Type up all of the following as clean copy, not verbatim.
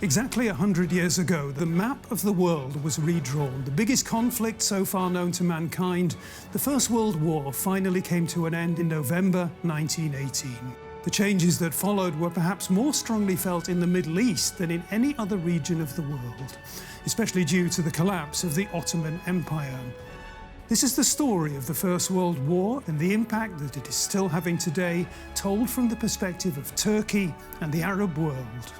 Exactly 100 years ago, the map of the world was redrawn. The biggest conflict so far known to mankind, the First World War, finally came to an end in November 1918. The changes that followed were perhaps more strongly felt in the Middle East than in any other region of the world, especially due to the collapse of the Ottoman Empire. This is the story of the First World War and the impact that it is still having today, told from the perspective of Turkey and the Arab world.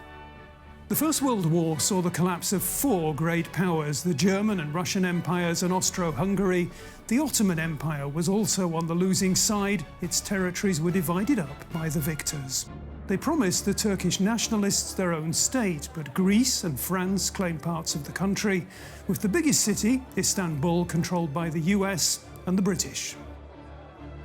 The First World War saw the collapse of four great powers, the German and Russian empires and Austro-Hungary. The Ottoman Empire was also on the losing side. Its territories were divided up by the victors. They promised the Turkish nationalists their own state, but Greece and France claimed parts of the country, with the biggest city, Istanbul, controlled by the US and the British.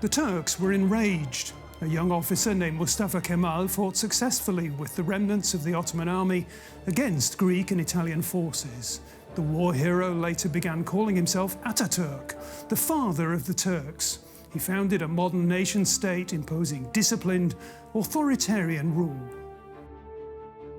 The Turks were enraged. A young officer named Mustafa Kemal fought successfully with the remnants of the Ottoman army against Greek and Italian forces. The war hero later began calling himself Ataturk, the father of the Turks. He founded a modern nation-state imposing disciplined, authoritarian rule.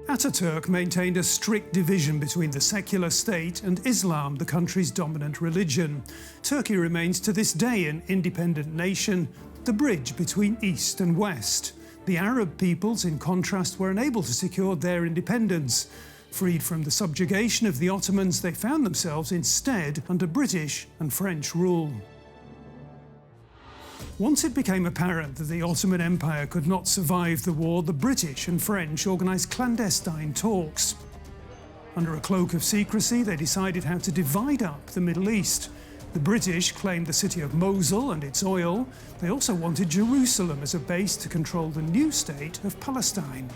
Ataturk maintained a strict division between the secular state and Islam, the country's dominant religion. Turkey remains to this day an independent nation, the bridge between East and West. The Arab peoples, in contrast, were unable to secure their independence. Freed from the subjugation of the Ottomans, they found themselves instead under British and French rule. Once it became apparent that the Ottoman Empire could not survive the war, the British and French organised clandestine talks. Under a cloak of secrecy, they decided how to divide up the Middle East. The British claimed the city of Mosul and its oil. They also wanted Jerusalem as a base to control the new state of Palestine.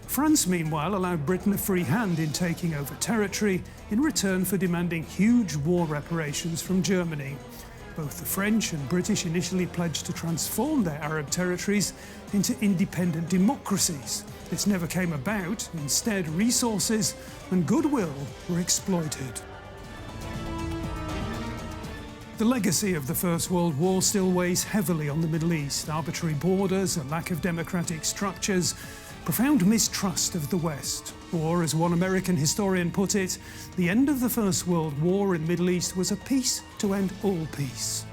France, meanwhile, allowed Britain a free hand in taking over territory in return for demanding huge war reparations from Germany. Both the French and British initially pledged to transform their Arab territories into independent democracies. This never came about. Instead, resources and goodwill were exploited. The legacy of the First World War still weighs heavily on the Middle East. Arbitrary borders, a lack of democratic structures, profound mistrust of the West. Or, as one American historian put it, the end of the First World War in the Middle East was a peace to end all peace.